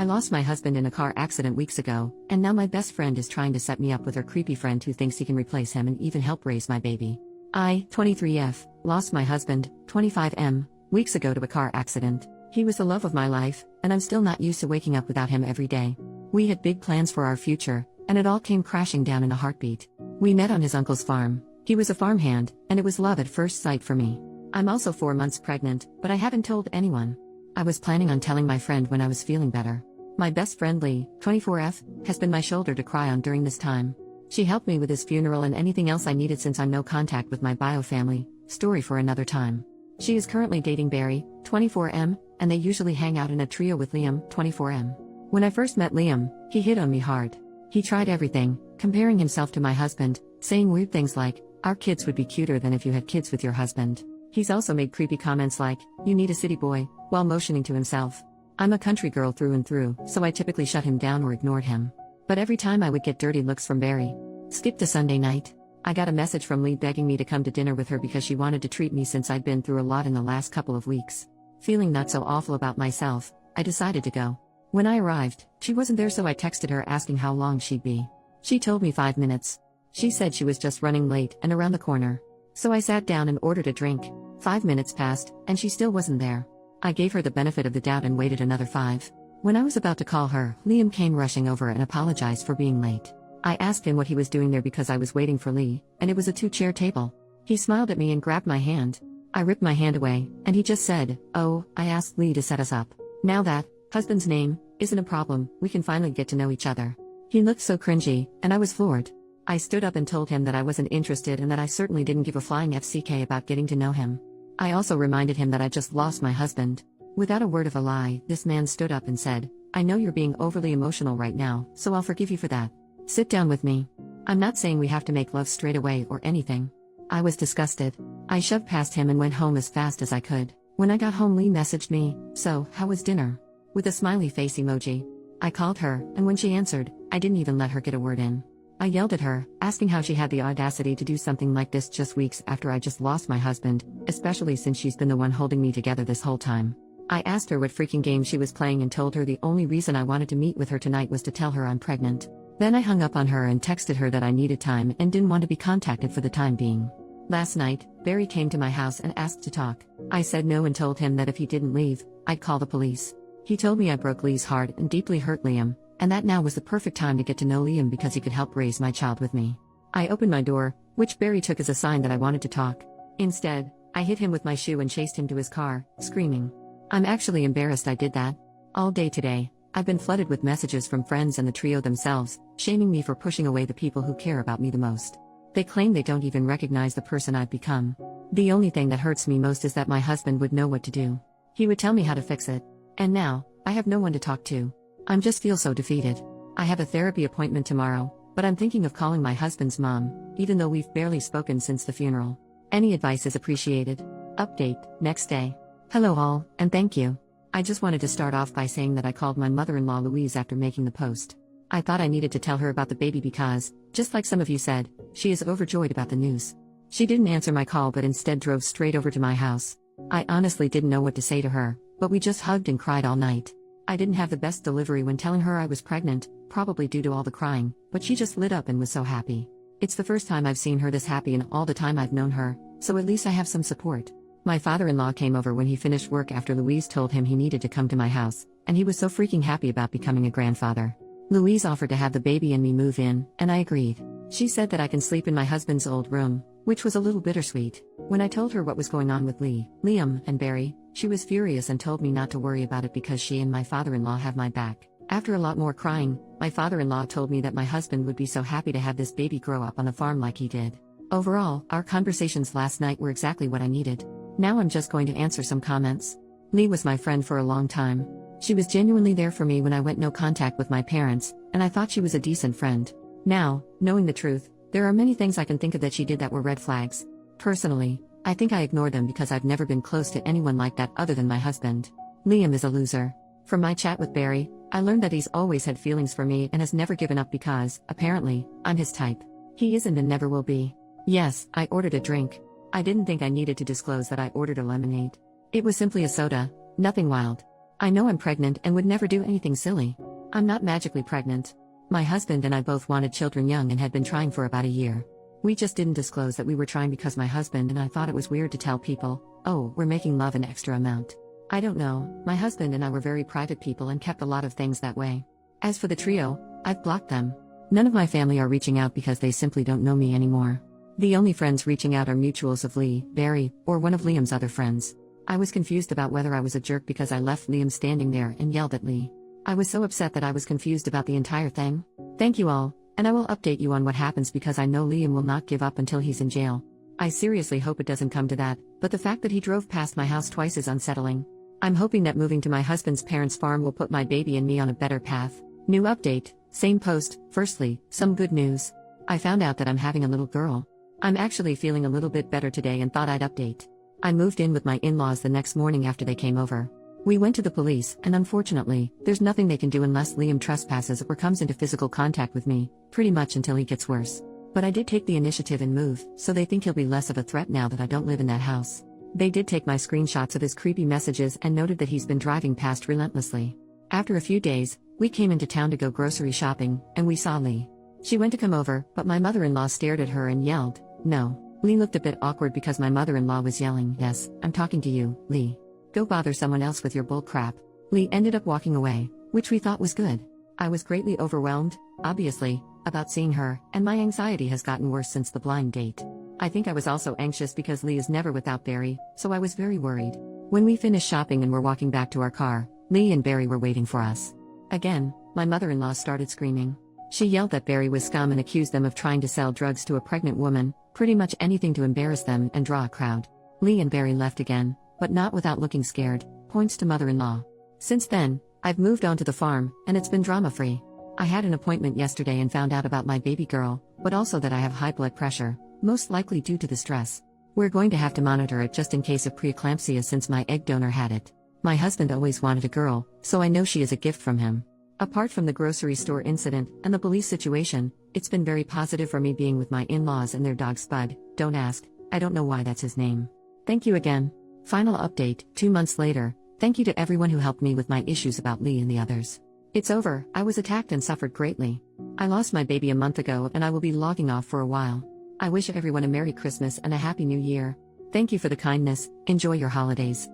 I lost my husband in a car accident weeks ago, and now my best friend is trying to set me up with her creepy friend who thinks he can replace him and even help raise my baby. I, 23F, lost my husband, 25M, weeks ago to a car accident. He was the love of my life, and I'm still not used to waking up without him every day. We had big plans for our future, and it all came crashing down in a heartbeat. We met on his uncle's farm. He was a farmhand, and it was love at first sight for me. I'm also 4 months pregnant, but I haven't told anyone. I was planning on telling my friend when I was feeling better. My best friend Lee, 24F, has been my shoulder to cry on during this time. She helped me with his funeral and anything else I needed since I'm no contact with my bio family, story for another time. She is currently dating Barry, 24M, and they usually hang out in a trio with Liam, 24M. When I first met Liam, he hit on me hard. He tried everything, comparing himself to my husband, saying weird things like, "Our kids would be cuter than if you had kids with your husband." He's also made creepy comments like, "You need a city boy," while motioning to himself. I'm a country girl through and through, so I typically shut him down or ignored him. But every time I would get dirty looks from Barry. Skip to Sunday night. I got a message from Lee begging me to come to dinner with her because she wanted to treat me since I'd been through a lot in the last couple of weeks. Feeling not so awful about myself, I decided to go. When I arrived, she wasn't there, so I texted her asking how long she'd be. She told me 5 minutes. She said she was just running late and around the corner. So I sat down and ordered a drink. 5 minutes passed, and she still wasn't there. I gave her the benefit of the doubt and waited another 5. When I was about to call her, Liam came rushing over and apologized for being late. I asked him what he was doing there because I was waiting for Lee, and it was a 2-chair table. He smiled at me and grabbed my hand. I ripped my hand away, and he just said, "Oh, I asked Lee to set us up. Now that husband's name isn't a problem, we can finally get to know each other." He looked so cringy, and I was floored. I stood up and told him that I wasn't interested and that I certainly didn't give a flying FCK about getting to know him. I also reminded him that I just lost my husband. Without a word of a lie, this man stood up and said, "I know you're being overly emotional right now, so I'll forgive you for that. Sit down with me. I'm not saying we have to make love straight away or anything." I was disgusted. I shoved past him and went home as fast as I could. When I got home, Lee messaged me, "So, how was dinner?" with a smiley face emoji. I called her, and when she answered, I didn't even let her get a word in. I yelled at her, asking how she had the audacity to do something like this just weeks after I just lost my husband, especially since she's been the one holding me together this whole time. I asked her what freaking game she was playing and told her the only reason I wanted to meet with her tonight was to tell her I'm pregnant. Then I hung up on her and texted her that I needed time and didn't want to be contacted for the time being. Last night, Barry came to my house and asked to talk. I said no and told him that if he didn't leave, I'd call the police. He told me I broke Lee's heart and deeply hurt Liam, and that now was the perfect time to get to know Liam because he could help raise my child with me. I opened my door, which Barry took as a sign that I wanted to talk. Instead, I hit him with my shoe and chased him to his car, screaming. I'm actually embarrassed I did that. All day today, I've been flooded with messages from friends and the trio themselves, shaming me for pushing away the people who care about me the most. They claim they don't even recognize the person I've become. The only thing that hurts me most is that my husband would know what to do. He would tell me how to fix it. And now, I have no one to talk to. I just feel so defeated. I have a therapy appointment tomorrow, but I'm thinking of calling my husband's mom, even though we've barely spoken since the funeral. Any advice is appreciated. Update, next day. Hello all, and thank you. I just wanted to start off by saying that I called my mother-in-law Louise after making the post. I thought I needed to tell her about the baby because, just like some of you said, she is overjoyed about the news. She didn't answer my call but instead drove straight over to my house. I honestly didn't know what to say to her, but we just hugged and cried all night. I didn't have the best delivery when telling her I was pregnant, probably due to all the crying, but she just lit up and was so happy. It's the first time I've seen her this happy in all the time I've known her, so at least I have some support. My father-in-law came over when he finished work after Louise told him he needed to come to my house, and he was so freaking happy about becoming a grandfather. Louise offered to have the baby and me move in, and I agreed. She said that I can sleep in my husband's old room, which was a little bittersweet. When I told her what was going on with Lee, Liam, and Barry, she was furious and told me not to worry about it because she and my father-in-law have my back. After a lot more crying, my father-in-law told me that my husband would be so happy to have this baby grow up on a farm like he did. Overall, our conversations last night were exactly what I needed. Now I'm just going to answer some comments. Lee was my friend for a long time. She was genuinely there for me when I went no contact with my parents, and I thought she was a decent friend. Now, knowing the truth, there are many things I can think of that she did that were red flags. Personally, I think I ignored them because I've never been close to anyone like that other than my husband. Liam is a loser. From my chat with Barry, I learned that he's always had feelings for me and has never given up because, apparently, I'm his type. He isn't and never will be. Yes, I ordered a drink. I didn't think I needed to disclose that I ordered a lemonade. It was simply a soda, nothing wild. I know I'm pregnant and would never do anything silly. I'm not magically pregnant. My husband and I both wanted children young and had been trying for about a year. We just didn't disclose that we were trying because my husband and I thought it was weird to tell people, oh, we're making love an extra amount. I don't know, my husband and I were very private people and kept a lot of things that way. As for the trio, I've blocked them. None of my family are reaching out because they simply don't know me anymore. The only friends reaching out are mutuals of Lee, Barry, or one of Liam's other friends. I was confused about whether I was a jerk because I left Liam standing there and yelled at Lee. I was so upset that I was confused about the entire thing. Thank you all, and I will update you on what happens because I know Liam will not give up until he's in jail. I seriously hope it doesn't come to that, but the fact that he drove past my house twice is unsettling. I'm hoping that moving to my husband's parents' farm will put my baby and me on a better path. New update, same post. Firstly, some good news. I found out that I'm having a little girl. I'm actually feeling a little bit better today and thought I'd update. I moved in with my in-laws the next morning after they came over. We went to the police, and unfortunately, there's nothing they can do unless Liam trespasses or comes into physical contact with me, pretty much until he gets worse. But I did take the initiative and move, so they think he'll be less of a threat now that I don't live in that house. They did take my screenshots of his creepy messages and noted that he's been driving past relentlessly. After a few days, we came into town to go grocery shopping, and we saw Lee. She went to come over, but my mother-in-law stared at her and yelled, "No." Lee looked a bit awkward because my mother-in-law was yelling, "Yes, I'm talking to you, Lee. Go bother someone else with your bull crap." Lee ended up walking away, which we thought was good. I was greatly overwhelmed, obviously, about seeing her, and my anxiety has gotten worse since the blind date. I think I was also anxious because Lee is never without Barry, so I was very worried. When we finished shopping and were walking back to our car, Lee and Barry were waiting for us. Again, my mother-in-law started screaming. She yelled that Barry was scum and accused them of trying to sell drugs to a pregnant woman, pretty much anything to embarrass them and draw a crowd. Lee and Barry left again, but not without looking scared, points to mother-in-law. Since then, I've moved on to the farm, and it's been drama-free. I had an appointment yesterday and found out about my baby girl, but also that I have high blood pressure, most likely due to the stress. We're going to have to monitor it just in case of preeclampsia since my egg donor had it. My husband always wanted a girl, so I know she is a gift from him. Apart from the grocery store incident and the police situation, it's been very positive for me being with my in-laws and their dog Spud. Don't ask, I don't know why that's his name. Thank you again. Final update, 2 months later, thank you to everyone who helped me with my issues about Lee and the others. It's over, I was attacked and suffered greatly. I lost my baby a month ago and I will be logging off for a while. I wish everyone a Merry Christmas and a Happy New Year. Thank you for the kindness, enjoy your holidays.